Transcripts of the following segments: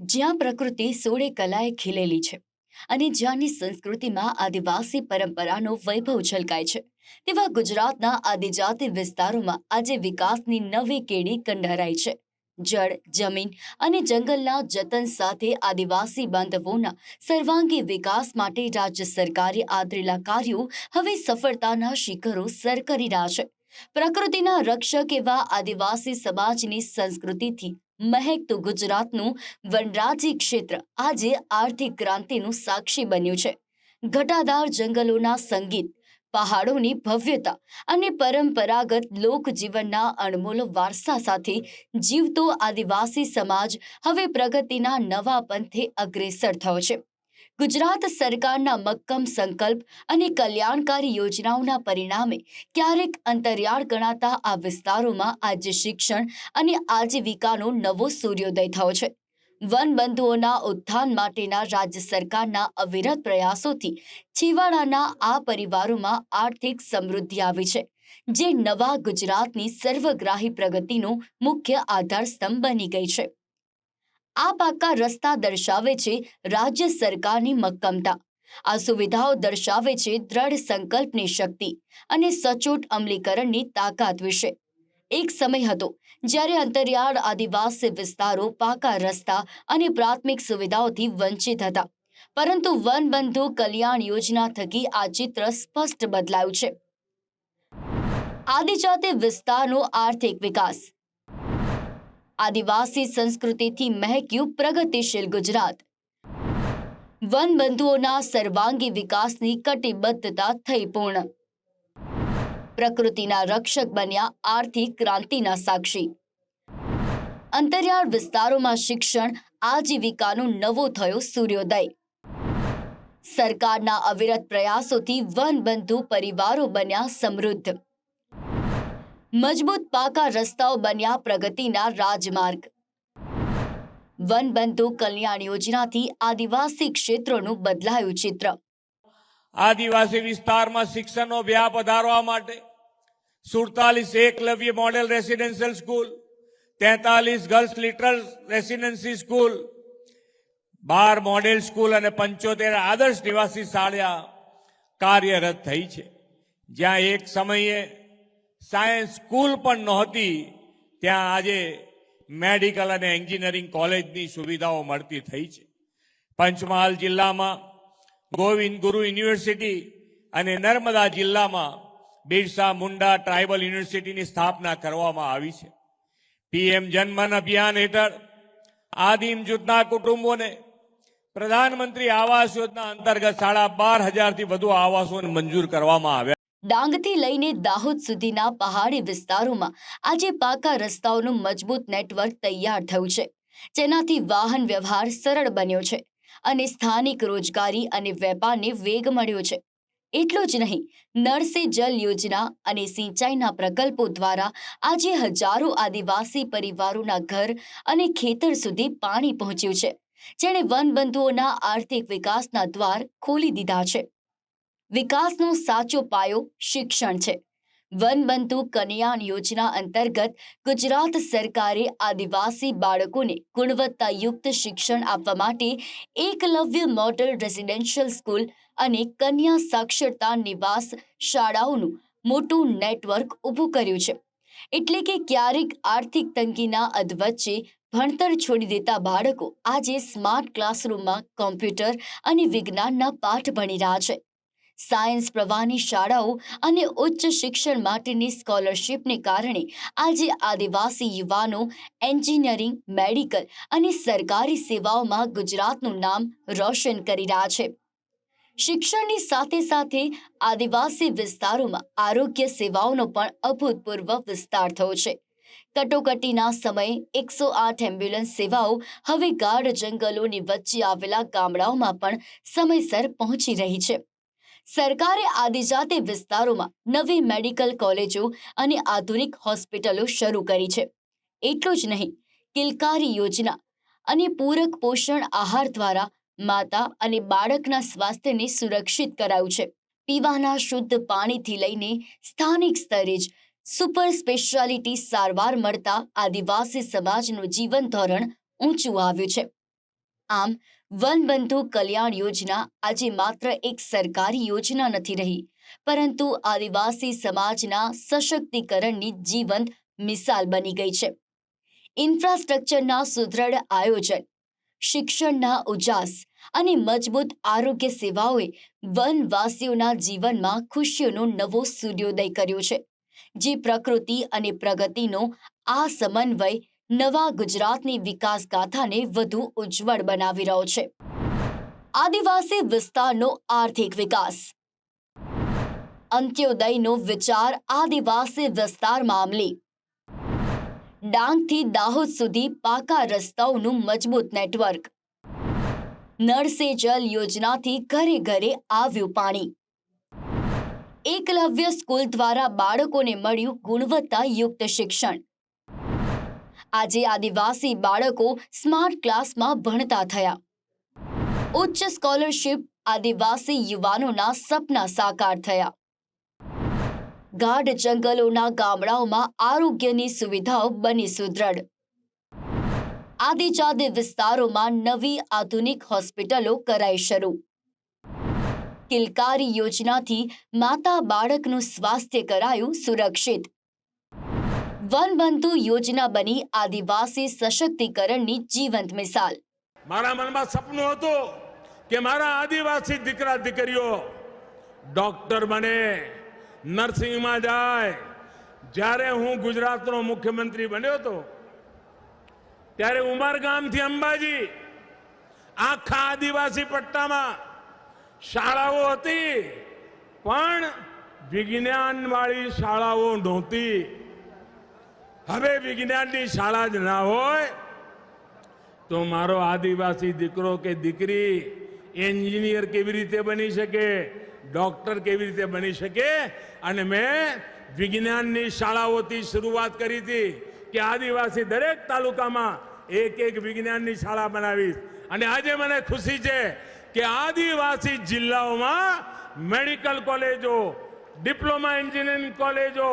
જ્યાં પ્રકૃતિ સોળે કલાએ ખીલેલી છે અને જ્યાંની સંસ્કૃતિમાં આદિવાસી પરંપરાનો વૈભવ છલકાય છે, તેવા ગુજરાતના આદિજાતિ વિસ્તારોમાં આજે વિકાસની નવી કેડી કંડારાઈ છે. જળ, જમીન અને જંગલના જતન સાથે આદિવાસી બાંધવોના સર્વાંગી વિકાસ માટે રાજ્ય સરકારે આદરેલા કાર્યો હવે સફળતાના શિખરો સર કરી રહ્યા છે. પ્રકૃતિના રક્ષક એવા આદિવાસી સમાજની સંસ્કૃતિથી મહેકતું ગુજરાતનું વનરાજી ક્ષેત્ર આજે આર્થિક ક્રાંતિનું સાક્ષી બન્યું છે. ઘટાદાર જંગલોના સંગીત, પહાડોની ભવ્યતા અને પરંપરાગત લોકજીવનના અણમોલ વારસા સાથે જીવતો આદિવાસી સમાજ હવે પ્રગતિના નવા પંથે અગ્રેસર થયો છે. ગુજરાત સરકારના મક્કમ સંકલ્પ અને કલ્યાણકારી યોજનાઓના પરિણામે ક્યારેક અંતરિયાળ ગણાતા આ વિસ્તારોમાં આજે શિક્ષણ અને આજીવિકાનો નવો સૂર્યોદય થયો છે. વનબંધુઓના ઉત્થાન માટેના રાજ્ય સરકારના અવિરત પ્રયાસોથી છેવાડાના આ પરિવારોમાં આર્થિક સમૃદ્ધિ આવી છે, જે નવા ગુજરાતની સર્વગ્રાહી પ્રગતિનો મુખ્ય આધારસ્તંભ બની ગઈ છે. આ પાકા રસ્તા દર્શાવે છે રાજ્ય સરકારની મક્કમતા. આ સુવિધાઓ દર્શાવે છે દ્રઢ સંકલ્પની શક્તિ અને સચોટ અમલીકરણની તાકાત વિશે. એક સમય હતો જ્યારે અંતરિયાળ આદિવાસી વિસ્તારો પાકા રસ્તા અને પ્રાથમિક સુવિધાઓથી વંચિત હતા, પરંતુ વનબંધુ કલ્યાણ યોજના થકી આ ચિત્ર સ્પષ્ટ બદલાયું છે. આદિજાતિ વિસ્તારનો આર્થિક વિકાસ. આદિવાસી સંસ્કૃતિથી મહેક્યું પ્રગતિશીલ ગુજરાત. વનબંધુઓના સર્વાંગી વિકાસની કટિબદ્ધતા થઈ પૂર્ણ. પ્રકૃતિના રક્ષક બન્યા આર્થિક ક્રાંતિના સાક્ષી. અંતરિયાળ વિસ્તારોમાં શિક્ષણ, આજીવિકાનો નવો થયો સૂર્યોદય. સરકારના અવિરત પ્રયાસોથી વનબંધુ પરિવારો બન્યા સમૃદ્ધ. મજબૂત પાકા રસ્તાઓ બન્યા પ્રગતિના રાજમાર્ગ. વનબંધુ કલ્યાણ યોજનાથી આદિવાસી ક્ષેત્રોનું બદલાયું ચિત્ર. આદિવાસી વિસ્તારમાં શિક્ષણનો વ્યાપ વધારવા માટે 47 Eklavya model residential school, 43 girls literal residency school, 12 model school અને 75 આદર્શ નિવાસી શાળા કાર્યરત થઈ છે. જ્યાં એક સમયે સાયન્સ સ્કૂલ પણ નહોતી, ત્યાં આજે મેડિકલ અને એન્જિનિયરિંગ કોલેજની સુવિધાઓ મળતી થઈ છે. પંચમહાલ જિલ્લામાં ગોવિંદ ગુરુ યુનિવર્સિટી અને નર્મદા જિલ્લામાં બિરસા મુંડા ટ્રાઇબલ યુનિવર્સિટીની સ્થાપના કરવામાં આવી છે. પીએમ જનમન અભિયાન હેઠળ આદિમ જૂથના કુટુંબોને પ્રધાનમંત્રી આવાસ યોજના અંતર્ગત 12,500થી વધુ આવાસોને મંજૂર કરવામાં આવ્યા. ડાંગથી લઈને દાહોદ સુધીના પહાડી વિસ્તારોમાં આજે પાકા રસ્તાઓનું મજબૂત નેટવર્ક તૈયાર થયું છે, જેનાથી વાહન વ્યવહાર સરળ બન્યો છે અને સ્થાનિક રોજગારી અને વેપારને વેગ મળ્યો છે. એટલું જ નહીં, નળ સે જલ યોજના અને સિંચાઈના પ્રકલ્પો દ્વારા આજે હજારો આદિવાસી પરિવારોના ઘર અને ખેતર સુધી પાણી પહોંચ્યું છે, જેણે વનબંધુઓના આર્થિક વિકાસના દ્વાર ખોલી દીધા છે. વિકાસનો સાચો પાયો શિક્ષણ છે. વનબંધુ કલ્યાણ યોજના અંતર્ગત ગુજરાત સરકારે આદિવાસી બાળકોને ગુણવત્તાયુક્ત શિક્ષણ આપવા માટે એકલવ્ય મોડેલ રેસિડેન્શિયલ સ્કૂલ અને કન્યા સાક્ષરતા નિવાસ શાળાઓનું મોટું નેટવર્ક ઊભું કર્યું છે. એટલે કે ક્યારેક આર્થિક તંગીના અધવચ્ચે ભણતર છોડી દેતા બાળકો આજે સ્માર્ટ ક્લાસરૂમમાં કોમ્પ્યુટર અને વિજ્ઞાનના પાઠ ભણી રહ્યા છે. સાયન્સ પ્રવાહની શાળાઓ અને ઉચ્ચ શિક્ષણ માટેની સ્કોલરશિપને કારણે આજે આદિવાસી યુવાનો એન્જિનિયરિંગ, મેડિકલ અને સરકારી સેવાઓમાં ગુજરાતનું નામ રોશન કરી રહ્યા છે. શિક્ષણની સાથે સાથે આદિવાસી વિસ્તારોમાં આરોગ્ય સેવાઓનો પણ અભૂતપૂર્વ વિસ્તાર થયો છે. કટોકટીના સમયે 108 એમ્બ્યુલન્સ સેવાઓ હવે ગાઢ જંગલોની વચ્ચે આવેલા ગામડાઓમાં પણ સમયસર પહોંચી રહી છે. સરકારે આદિજાતિ વિસ્તારોમાં નવી મેડિકલ કોલેજો અને આધુનિક હોસ્પિટલો શરૂ કરી છે. એટલું જ નહીં, કિલકારી યોજના અને પૂરક પોષણ આહાર દ્વારા માતા અને બાળકના સ્વાસ્થ્યને સુરક્ષિત કરાયું છે. પીવાના શુદ્ધ પાણીથી લઈને સ્થાનિક સ્તરે જ સુપર સ્પેશિયાલિટી સારવાર મળતા આદિવાસી સમાજનું જીવન ધોરણ ઊંચું આવ્યું છે. આમ વનબંધુ કલ્યાણ યોજના આજે માત્ર એક સરકારી યોજના નથી રહી, પરંતુ આદિવાસી સમાજના સશક્તિકરણની જીવંત મિસાલ બની ગઈ છે. ઇન્ફ્રાસ્ટ્રક્ચરના સુદૃઢ આયોજન, શિક્ષણના ઉજાસ અને મજબૂત આરોગ્ય સેવાઓએ વનવાસીઓના જીવનમાં ખુશીઓનો નવો સૂર્યોદય કર્યો છે, જે પ્રકૃતિ અને પ્રગતિનો આ સમન્વય નવા ગુજરાતની વિકાસ ગાથાને વધુ ઉજ્જવળ બનાવી રહ્યો છે. આદિવાસી વિસ્તારનો આર્થિક વિકાસ. અંત્યોદયનો વિચાર આદિવાસી વિસ્તારમાં અમલી. ડાંગથી દાહોદ સુધી પાકા રસ્તાઓનું મજબૂત નેટવર્ક. નળ સે જલ યોજનાથી ઘરે ઘરે આવ્યું પાણી. એકલવ્ય સ્કૂલ દ્વારા બાળકોને મળ્યું ગુણવત્તાયુક્ત શિક્ષણ. આજે આદિવાસી બાળકો સ્માર્ટ ક્લાસમાં ભણતા થયા. ઉચ્ચ સ્કોલરશિપ આદિવાસી યુવાનોના સપના સાકાર થયા. ગાઢ જંગલોના ગામડાઓમાં આરોગ્યની સુવિધાઓ બની સુદૃઢ. આદિજાતિ વિસ્તારોમાં નવી આધુનિક હોસ્પિટલો કરાઈ શરૂ. કિલકારી યોજનાથી માતા બાળકનું સ્વાસ્થ્ય કરાયું સુરક્ષિત. વનબંધુ યોજના બની આદિવાસી સશક્તિકરણની જીવંત મિસાલ. મારા મનમાં સપનું હતું કે મારા આદિવાસી દીકરા દીકરીઓ ડોક્ટર બને, નર્સિંગમાં જાય. જ્યારે હું ગુજરાતનો મુખ્યમંત્રી બન્યો હતો ત્યારે ઉમરગામથી અંબાજી આખા આદિવાસી પટ્ટામાં શાળાઓ હતી, પણ વિજ્ઞાનવાળી શાળાઓ નહોતી. હવે વિજ્ઞાનની શાળા જ ના હોય તો મારો આદિવાસી દીકરો કે દીકરી એન્જિનિયર કેવી રીતે બની શકે, ડોક્ટર કેવી રીતે બની શકે? અને મેં વિજ્ઞાનની શાળાઓથી શરૂઆત કરી હતી કે આદિવાસી દરેક તાલુકામાં એક વિજ્ઞાનની શાળા બનાવીશ. અને આજે મને ખુશી છે કે આદિવાસી જિલ્લાઓમાં મેડિકલ કોલેજો, ડિપ્લોમા એન્જિનિયરિંગ કોલેજો,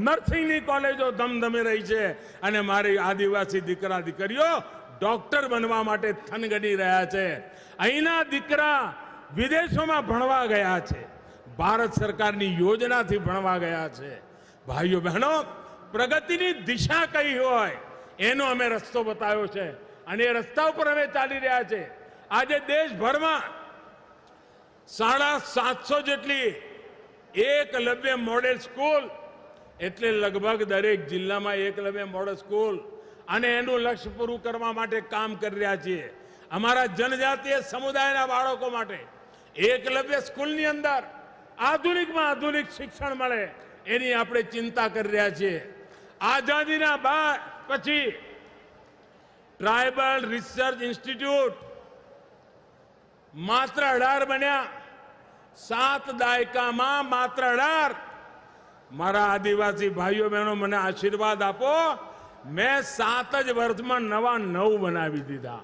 નર્સિંગની કોલેજો ધમધમી રહી છે. અને મારી આદિવાસી દીકરા દીકરીઓ ડોક્ટર બનવા માટે થનગની રહ્યા છે. અહીંના દીકરા વિદેશોમાં ભણવા ગયા છે, ભારત સરકારની યોજનાથી ભણવા ગયા છે. ભાઈઓ બહેનો, પ્રગતિની દિશા કઈ હોય એનો અમે રસ્તો બતાવ્યો છે અને એ રસ્તા ઉપર અમે ચાલી રહ્યા છે. આજે દેશભરમાં 750 જેટલી એકલવ્ય મોડેલ સ્કૂલ, એટલે લગભગ દરેક જિલ્લામાં એકલવ્ય મોડેલ સ્કૂલ, અને એનું લક્ષ્ય પૂરું કરવા માટે કામ કરી રહ્યા છીએ. અમારા જનજાતીય સમુદાયના બાળકો માટે એકલવ્ય સ્કૂલની અંદર આધુનિકમાં આધુનિક શિક્ષણ મળે એની આપણે ચિંતા કરી રહ્યા છીએ. આઝાદીના બાદ પછી ટ્રાઇબલ રિસર્ચ ઇન્સ્ટિટ્યૂટ માત્ર 18 બન્યા. 7 દાયકામાં માત્ર 18. મારા આદિવાસી ભાઈઓ બહેનો, મને આશીર્વાદ આપો, મેં 7 જ વર્ષમાં નવા 9 બનાવી દીધા.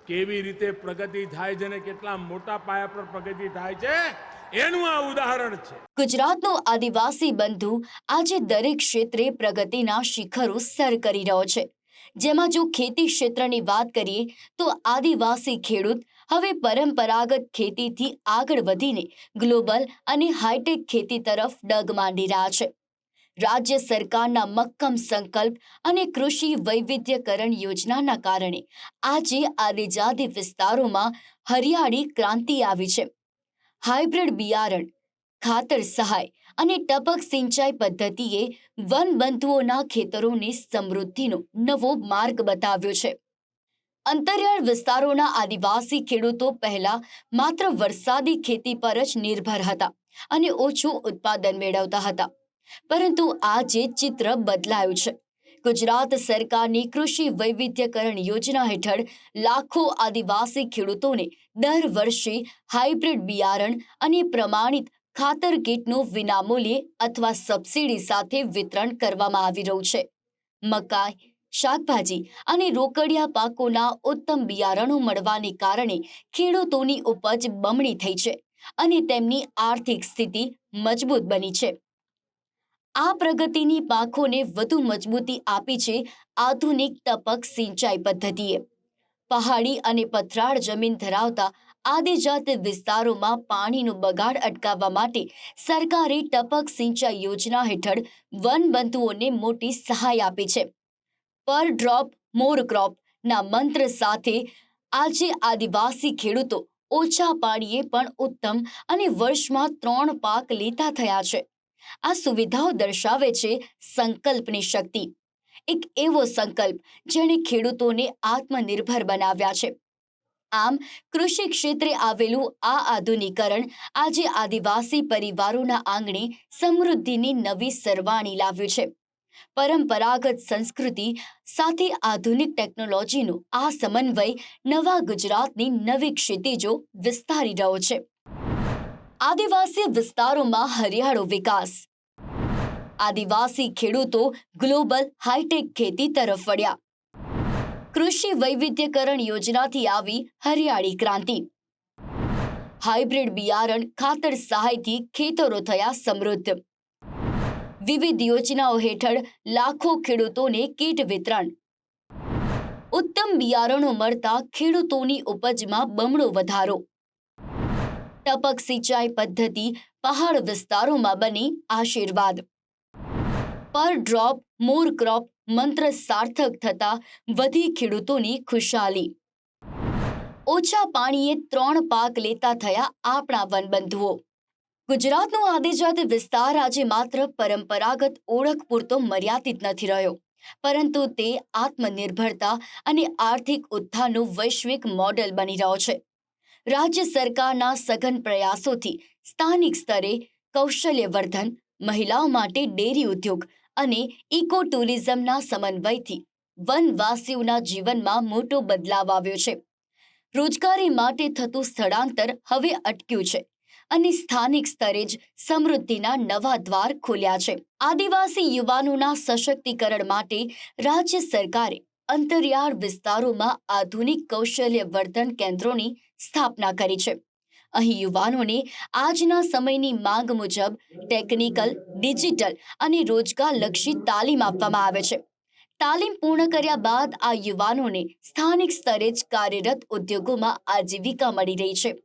કેવી રીતે પ્રગતિ થાય છે અને કેટલા મોટા પાયા પર પ્રગતિ થાય છે એનું આ ઉદાહરણ છે. ગુજરાતનો આદિવાસી બંધુ આજે દરેક ક્ષેત્રે પ્રગતિના શિખરો સર કરી રહ્યો છે. જેમાં જો ખેતી ક્ષેત્રની વાત કરીએ તો આદિવાસી ખેડૂત હવે પરંપરાગત ખેતીથી આગળ વધીને ગ્લોબલ અને હાઈટેક ખેતી તરફ ડગ માંડી રહ્યા છે. રાજ્ય સરકારના મક્કમ સંકલ્પ અને કૃષિ વૈવિધ્યકરણ યોજનાના કારણે આજે આદિજાતિ વિસ્તારોમાં હરિયાળી ક્રાંતિ આવી છે. હાઇબ્રિડ બિયારણ, ખાતર સહાય અને ટપક સિંચાઈ પદ્ધતિએ વનબંધુઓના ખેતરોની સમૃદ્ધિનો નવો માર્ગ બતાવ્યો છે. અંતરિયાળ વિસ્તારોના આદિવાસી ખેડૂતો પહેલા માત્ર વરસાદી ખેતી પર જ નિર્ભર હતા અને ઓછું ઉત્પાદન મેળવતા હતા, પરંતુ આજે ચિત્ર બદલાયું છે. ગુજરાત સરકારની કૃષિ વૈવિધ્યકરણ યોજના હેઠળ લાખો આદિવાસી ખેડૂતોને દર વર્ષે હાઇબ્રિડ બિયારણ અને પ્રમાણિત ખાતર કીટનું વિનામૂલ્યે અથવા સબસિડી સાથે વિતરણ કરવામાં આવી રહ્યું છે. મકાઈ, શાકભાજી અને રોકડિયા પાકોના ઉત્તમ બિયારણો મળવાને કારણે ખેડૂતોની ઉપજ બમણી થઈ છે અને તેમની આર્થિક સ્થિતિ મજબૂત બની છે. આ પ્રગતિની પાંખોને વધુ મજબૂતી આપી છે આધુનિક ટપક સિંચાઈ પદ્ધતિએ. પહાડી અને પથરાળ જમીન ધરાવતા આદિજાતિ વિસ્તારોમાં પાણીનો બગાડ અટકાવવા માટે સરકારે ટપક સિંચાઈ યોજના હેઠળ વનબંધુઓને મોટી સહાય આપી છે. પર ડ્રોપ મોર ક્રોપ ના મંત્ર સાથે આજે આદિવાસી ખેડૂતો ઓછા પાણીએ પણ ઉત્તમ અને વર્ષમાં 3 પાક લેતા થયા છે. આ સુવિધાઓ દર્શાવે છે સંકલ્પની શક્તિ. એક એવો સંકલ્પ જેણે ખેડૂતોને આત્મનિર્ભર બનાવ્યા છે. આમ કૃષિ ક્ષેત્રે આવેલું આ આધુનિકરણ આજે આદિવાસી પરિવારોના આંગણે સમૃદ્ધિની નવી સરવાણી લાવ્યું છે. પરંપરાગત સંસ્કૃતિ સાથે આધુનિક ટેકનોલોજીનો આ સમન્વય નવા ગુજરાતની નવી ક્ષિતિજો વિસ્તારી રહ્યો છે. આદિવાસી વિસ્તારોમાં હરિયાળો વિકાસ. આદિવાસી ખેડૂતો ગ્લોબલ હાઈટેક ખેતી તરફ વળ્યા. કૃષિ વૈવિધ્યકરણ યોજનાથી આવી હરિયાળી ક્રાંતિ. હાઇબ્રિડ બિયારણ ખાતર સહાયથી ખેતરો થયા સમૃદ્ધ. વિવિધ યોજનાઓ હેઠળ લાખો ખેડૂતોને કીટ વિતરણ. ઉત્તમ બિયારણો મળતા ખેડૂતોની ઉપજમાં બમણો વધારો. ટપક સિંચાઈ પદ્ધતિ પહાડ વિસ્તારોમાં બની આશીર્વાદ. પર ડ્રોપ મોર ક્રોપ મંત્ર સાર્થક થતા વધી ખેડૂતોની ખુશાલી. ઓછા પાણીએ 3 પાક લેતા થયા આપણા વનબંધુઓ. ગુજરાતનો આદિજાતિ વિસ્તાર આજે માત્ર પરંપરાગત ઓળખ પૂરતો મર્યાદિત નથી રહ્યો, પરંતુ તે આત્મનિર્ભરતા અને આર્થિક ઉત્થાનનું વૈશ્વિક મોડેલ બની રહ્યો છે. રાજ્ય સરકારના સઘન પ્રયાસોથી સ્થાનિક સ્તરે કૌશલ્યવર્ધન, મહિલાઓ માટે ડેરી ઉદ્યોગ અને ઇકો ટુરિઝમના સમન્વયથી વનવાસીઓના જીવનમાં મોટો બદલાવ આવ્યો છે. રોજગારી માટે થતું સ્થળાંતર હવે અટક્યું છે અને સ્થાનિક સ્તરે જ સમૃદ્ધિના નવા દ્વાર ખોલ્યા છે. આદિવાસી યુવાનોના સશક્તિકરણ માટે રાજ્ય સરકારે અંતરિયાળ વિસ્તારોમાં આધુનિક કૌશલ્યવર્ધન કેન્દ્રોની સ્થાપના કરી છે. અહીં યુવાનોને આજના સમયની માંગ મુજબ ટેકનિકલ, ડિજિટલ અને રોજગારલક્ષી તાલીમ આપવામાં આવે છે. તાલીમ પૂર્ણ કર્યા બાદ આ યુવાનોને સ્થાનિક સ્તરે જ કાર્યરત ઉદ્યોગોમાં આજીવિકા મળી રહી છે,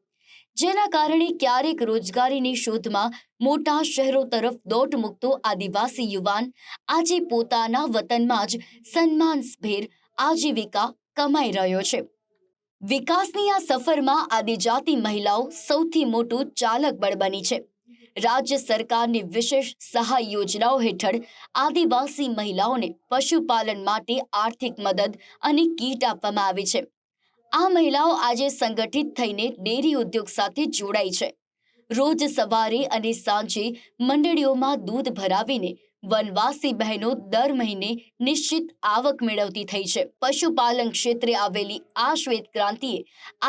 જેના કારણે ક્યારેક રોજગારીની શોધમાં મોટા શહેરો તરફ દોટ મૂકતો આદિવાસી યુવાન આજે પોતાના વતનમાં જ સન્માનભેર આજીવિકા કમાઈ રહ્યો છે. વિકાસની આ સફરમાં આદિજાતિ મહિલાઓ સૌથી મોટું ચાલક બળ બની છે. રાજ્ય સરકારની વિશેષ સહાય યોજનાઓ હેઠળ આદિવાસી મહિલાઓને પશુપાલન માટે આર્થિક મદદ અને કીટ આપવામાં આવી છે. આ મહિલાઓ આજે સંગઠિત થઈને ડેરી ઉદ્યોગ સાથે જોડાઈ છે. રોજ સવારે અને સાંજે મંડળીઓમાં દૂધ ભરાવીને વનવાસી બહેનો દર મહિને નિશ્ચિત આવક મેળવતી થઈ છે. પશુપાલન ક્ષેત્રે આવેલી આ શ્વેત ક્રાંતિએ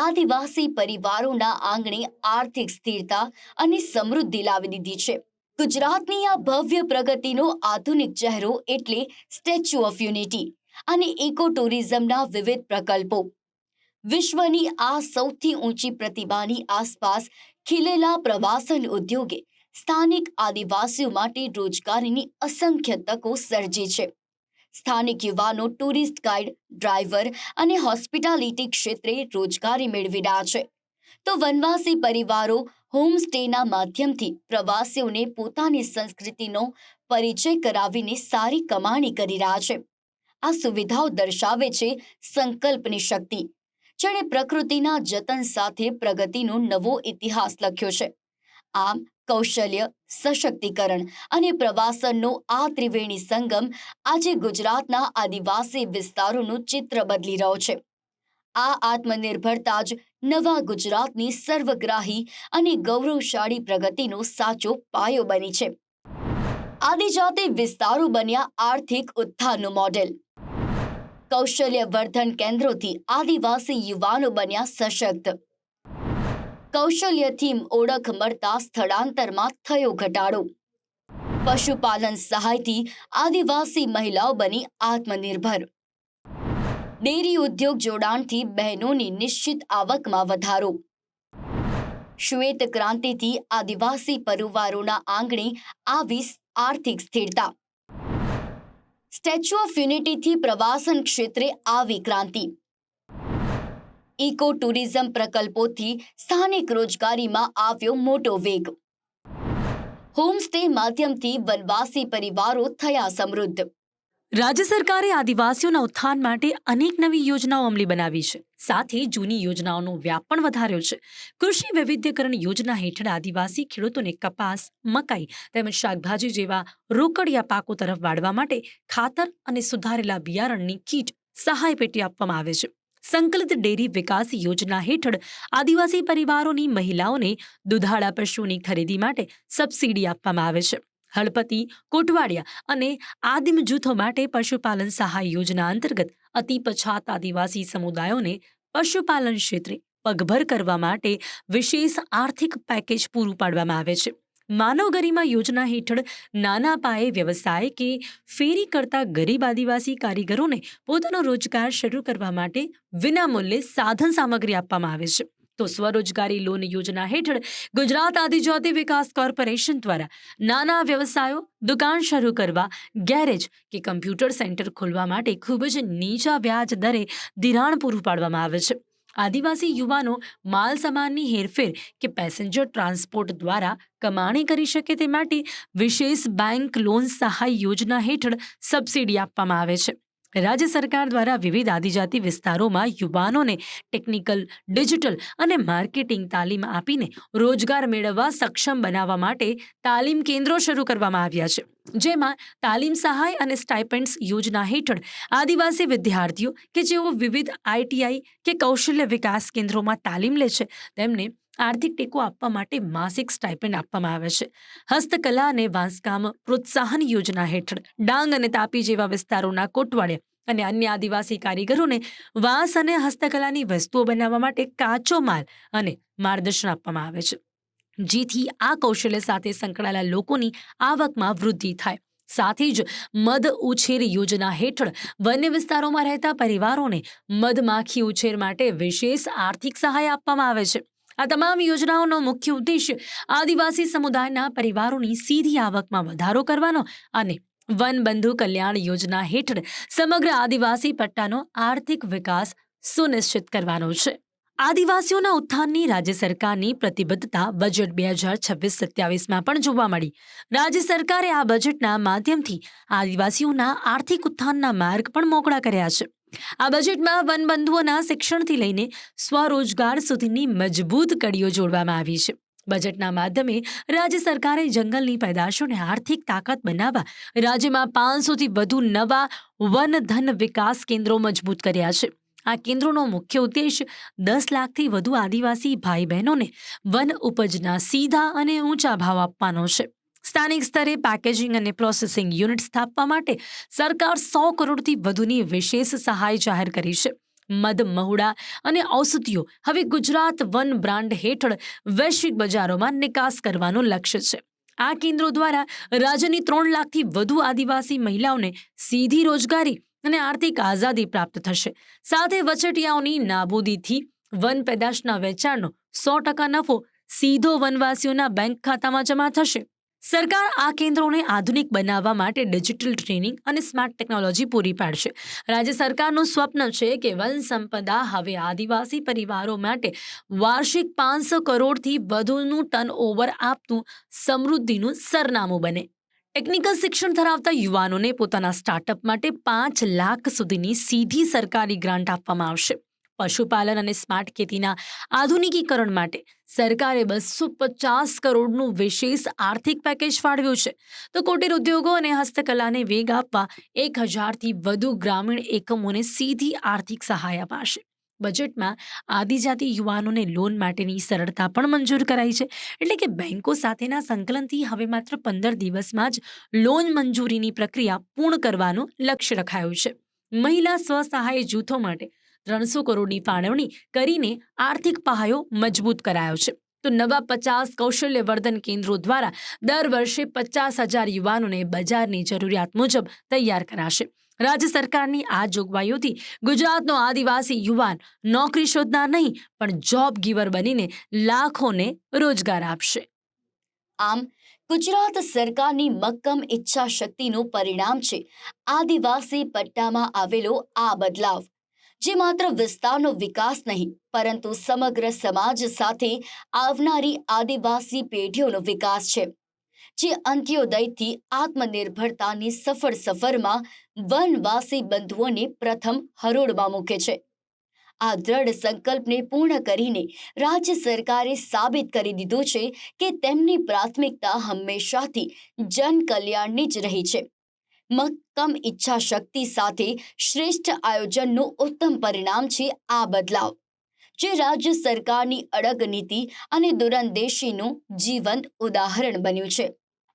આદિવાસી પરિવારોના આંગણે આર્થિક સ્થિરતા અને સમૃદ્ધિ લાવી દીધી છે. ગુજરાતની આ ભવ્ય પ્રગતિનો આધુનિક ચહેરો એટલે સ્ટેચ્યુ ઓફ યુનિટી અને ઇકો ટુરિઝમના વિવિધ પ્રકલ્પો. વિશ્વની આ સૌથી ઊંચી પ્રતિમાની આસપાસ ખીલેલા પ્રવાસન ઉદ્યોગે સ્થાનિક આદિવાસીઓ માટે રોજગારીની અસંખ્ય તકો સર્જી છે. સ્થાનિક યુવાનો ટુરિસ્ટ ગાઈડ, ડ્રાઈવર અને હોસ્પિટાલિટી ક્ષેત્રે રોજગારી મેળવી રહ્યા છે, તો વનવાસી પરિવારો હોમસ્ટેના માધ્યમથી પ્રવાસીઓને પોતાની સંસ્કૃતિનો પરિચય કરાવીને સારી કમાણી કરી રહ્યા છે. આ સુવિધાઓ દર્શાવે છે સંકલ્પની શક્તિ, જેણે પ્રકૃતિના જતન સાથે પ્રગતિનો નવો ઇતિહાસ લખ્યો છે. આમ કૌશલ્ય, સશક્તિકરણ અને પ્રવાસનનો આ ત્રિવેણી સંગમ આજે ગુજરાતના આદિવાસી વિસ્તારોનું ચિત્ર બદલી રહ્યો છે. આ આત્મનિર્ભરતા જ નવા ગુજરાતની સર્વગ્રાહી અને ગૌરવશાળી પ્રગતિનો સાચો પાયો બની છે. આદિજાતિ વિસ્તારો બન્યા આર્થિક ઉત્થાનનું મોડેલ. કૌશલ્યવર્ધન કેન્દ્રોથી આદિવાસી યુવાનો બન્યા સશક્ત. કૌશલ્યથી ઓળખ મળતા સ્થળાંતરમાં થયો ઘટાડો. પશુપાલન સહાયથી આદિવાસી મહિલાઓ બની આત્મનિર્ભર. ડેરી ઉદ્યોગ જોડાણથી બહેનોની નિશ્ચિત આવકમાં વધારો. શ્વેત ક્રાંતિથી આદિવાસી પરિવારોના આંગણે આવી આર્થિક સ્થિરતા. સ્ટેચ્યુ ઓફ યુનિટીથી પ્રવાસન ક્ષેત્રે આવી ક્રાંતિ. ઇકો ટુરિઝમ પ્રકલ્પોથી સ્થાનિક રોજગારીમાં આવ્યો મોટો વેગ. હોમસ્ટે માધ્યમથી વનવાસી પરિવારો થયા સમૃદ્ધ. રાજ્ય સરકારે આદિવાસીઓના ઉત્થાન માટે અનેક નવી યોજનાઓ અમલી બનાવી છે. સાથે જૂની યોજનાઓનો વ્યાપ પણ વધાર્યો છે. કૃષિ વૈવિધ્યકરણ યોજના હેઠળ આદિવાસી ખેડૂતોને કપાસ, મકાઈ તેમજ શાકભાજી જેવા રોકડિયા પાકો તરફ વાળવા માટે ખાતર અને સુધારેલા બિયારણની કીટ સહાય પેટી આપવામાં આવે છે. સંકલિત ડેરી વિકાસ યોજના હેઠળ આદિવાસી પરિવારોની મહિલાઓને દુધાળા પશુઓની ખરીદી માટે સબસિડી આપવામાં આવે છે. હળપતિ, કોટવાડિયા અને આદિમ જૂથો માટે પશુપાલન સહાય યોજના અંતર્ગત અતિ પછાત આદિવાસી સમુદાયોને પશુપાલન ક્ષેત્રે પગભર કરવા માટે વિશેષ આર્થિક પેકેજ પૂરું પાડવામાં આવે છે. માનવ ગરિમા યોજના હેઠળ નાના પાયે વ્યવસાય કે ફેરી કરતા ગરીબ આદિવાસી કારીગરોને પોતાનો રોજગાર શરૂ કરવા માટે વિનામૂલ્યે સાધન સામગ્રી આપવામાં આવે છે. તો સ્વરોજગારી લોન યોજના હેઠળ ગુજરાત આદિજાતિ વિકાસ કોર્પોરેશન દ્વારા નાના વ્યવસાયો, દુકાન શરૂ કરવા, ગેરેજ કે કમ્પ્યુટર સેન્ટર ખોલવા માટે ખૂબ જ નીચા વ્યાજ દરે ધિરાણ પૂરું પાડવામાં આવે છે. આદિવાસી યુવાનો માલ સામાનની હેરફેર કે પેસેન્જર ટ્રાન્સપોર્ટ દ્વારા કમાણી કરી શકે તે માટે વિશેષ બેંક લોન સહાય યોજના હેઠળ સબસિડી આપવામાં આવે છે. રાજ્ય સરકાર દ્વારા વિવિધ આદિજાતિ વિસ્તારોમાં યુવાનોને ટેકનિકલ, ડિજિટલ અને માર્કેટિંગ તાલીમ આપીને રોજગાર મેળવવા સક્ષમ બનાવવા માટે તાલીમ કેન્દ્રો શરૂ કરવામાં આવ્યા છે. જેમાં તાલીમ સહાય અને સ્ટાઇપેન્ડ્સ યોજના હેઠળ આદિવાસી વિદ્યાર્થીઓ કે જેઓ વિવિધ ITI કે કૌશલ્ય વિકાસ કેન્દ્રોમાં તાલીમ લે છે તેમને આર્થિક ટેકો આપવા માટે માસિક સ્ટાઇપેન્ડ આપવામાં આવે છે. હસ્તકલા અને વાંસકામ પ્રોત્સાહન યોજના હેઠળ ડાંગ અને તાપી જેવા વિસ્તારોના કોટવાડિયા અને અન્ય આદિવાસી કારીગરોને વાંસ અને હસ્તકલાની વસ્તુઓ બનાવવા માટે કાચો માલ અને માર્ગદર્શન આપવામાં આવે છે, જેથી આ કૌશલ્ય સાથે સંકળાયેલા લોકોની આવકમાં વૃદ્ધિ થાય. સાથે જ મધ ઉછેર યોજના હેઠળ વન્ય વિસ્તારોમાં રહેતા પરિવારોને મધમાખી ઉછેર માટે વિશેષ આર્થિક સહાય આપવામાં આવે છે. આ તમામ યોજનાઓનો મુખ્ય ઉદ્દેશ્ય આદિવાસી સમુદાયના પરિવારોની સીધી આવકમાં વધારો કરવાનો અને વનબંધુ કલ્યાણ યોજના હેઠળ સમગ્ર આદિવાસી પટ્ટાનો આર્થિક વિકાસ સુનિશ્ચિત કરવાનો છે. આદિવાસીઓના ઉત્થાનની રાજ્ય સરકારની પ્રતિબદ્ધતા બજેટ 2026-27માં પણ જોવા મળી. રાજ્ય સરકારે આ બજેટના માધ્યમથી આદિવાસીઓના આર્થિક ઉત્થાનના માર્ગ પણ મોકળા કર્યા છે. આ બજેટમાં વનબંધુઓના શિક્ષણથી લઈને સ્વરોજગાર સુધીની મજબૂત કડીઓ જોડવામાં આવી છે. બજેટના માધ્યમે રાજ્ય સરકારે જંગલની પેદાશોને આર્થિક તાકાત બનાવવા રાજ્યમાં 500થી વધુ નવા વનધન વિકાસ કેન્દ્રો મજબૂત કર્યા છે. આ કેન્દ્રોનો મુખ્ય ઉદ્દેશ 10 લાખથી વધુ આદિવાસી ભાઈ બહેનોને વન ઉપજના સીધા અને ઊંચા ભાવ આપવાનો છે. સ્થાનિક સ્તરે પેકેજિંગ અને પ્રોસેસિંગ યુનિટ સ્થાપવા માટે સરકાર 100 કરોડથી વધુની વિશેષ સહાય જાહેર કરી છે. મધ, મહુડા અને ઔષધિઓ હવે ગુજરાત વન બ્રાન્ડ હેઠળ વૈશ્વિક બજારોમાં નિકાસ કરવાનું લક્ષ્ય છે. આ કેન્દ્રો દ્વારા રાજ્યની 3 લાખથી વધુ આદિવાસી મહિલાઓને સીધી રોજગારી અને આર્થિક આઝાદી પ્રાપ્ત થશે. સાથે વચેટિયાઓની નાબૂદીથી વન પેદાશના વેચાણનો 100% નફો સીધો વનવાસીઓના બેંક ખાતામાં જમા થશે. સરકાર આ કેન્દ્રોને આધુનિક બનાવવા માટે ડિજિટલ ટ્રેનિંગ અને સ્માર્ટ ટેકનોલોજી પૂરી પાડશે. રાજ્ય સરકારનું સ્વપ્ન છે કે વન સંપદા હવે આદિવાસી પરિવારો માટે વાર્ષિક 500 કરોડથી વધુનું ટર્નઓવર આપતું સમૃદ્ધિનું સરનામું બને. ટેકનિકલ શિક્ષણ ધરાવતા યુવાનોને પોતાના સ્ટાર્ટઅપ માટે 5 લાખ સુધીની સીધી સરકારી ગ્રાન્ટ આપવામાં આવશે. પશુપાલન અને સ્માર્ટ ખેતીના આધુનિકીકરણ માટે સરકારે 250 કરોડનું વિશેષ આર્થિક પેકેજ ફાળવ્યું છે. તો કુટીર ઉદ્યોગો અને હસ્તકલાને વેગ આપવા 1000થી વધુ ગ્રામીણ એકમોને સીધી આર્થિક સહાય અપાશે. બજેટમાં આદિજાતિ યુવાનોને લોન માટેની સરળતા પણ મંજૂર કરાઈ છે. એટલે કે બેંકો સાથેના સંકલનથી હવે માત્ર 15 દિવસમાં જ લોન મંજૂરીની પ્રક્રિયા પૂર્ણ કરવાનું લક્ષ્ય રખાયું છે. મહિલા સ્વસહાય જૂથો માટે 300 કરોડની ફાળવણી કરીને આર્થિક પાયો મજબૂત કરાયો છે. તો નવા 50 કૌશલ્યવર્ધન કેન્દ્રો દ્વારા દર વર્ષે 50,000 યુવાનોને બજારની જરૂરિયાત મુજબ તૈયાર કરાશે. રાજ્ય સરકારની આ જોગવાઈઓથી ગુજરાતનો આદિવાસી યુવાન નોકરી શોધનાર નહીં પણ જોબ ગીવર બનીને લાખોને રોજગાર આપશે. આમ ગુજરાત સરકારની મક્કમ ઈચ્છા શક્તિનું પરિણામ છે આદિવાસી પટ્ટામાં આવેલો આ બદલાવ. જે માત્ર વિસ્તારનો વિકાસ નહીં પરંતુ સમગ્ર સમાજ સાથે આવનારી આદિવાસી પેઢીઓનો વિકાસ છે, જે અંત્યોદયથી આત્મનિર્ભરતાની સફળ સફરમાં વનવાસી બંધુઓને પ્રથમ હરોળમાં મૂકે છે. આ દ્રઢ સંકલ્પને પૂર્ણ કરીને રાજ્ય સરકારે સાબિત કરી દીધું છે કે તેમની પ્રાથમિકતા હંમેશાથી જનકલ્યાણની જ રહી છે. મક્કમ ઈચ્છા શક્તિ સાથે શ્રેષ્ઠ આયોજનનું ઉત્તમ પરિણામ છે આ બદલાવ, જે રાજ્ય સરકારની અડગ નીતિ અને દૂરંદેશીનું જીવંત ઉદાહરણ બન્યું છે.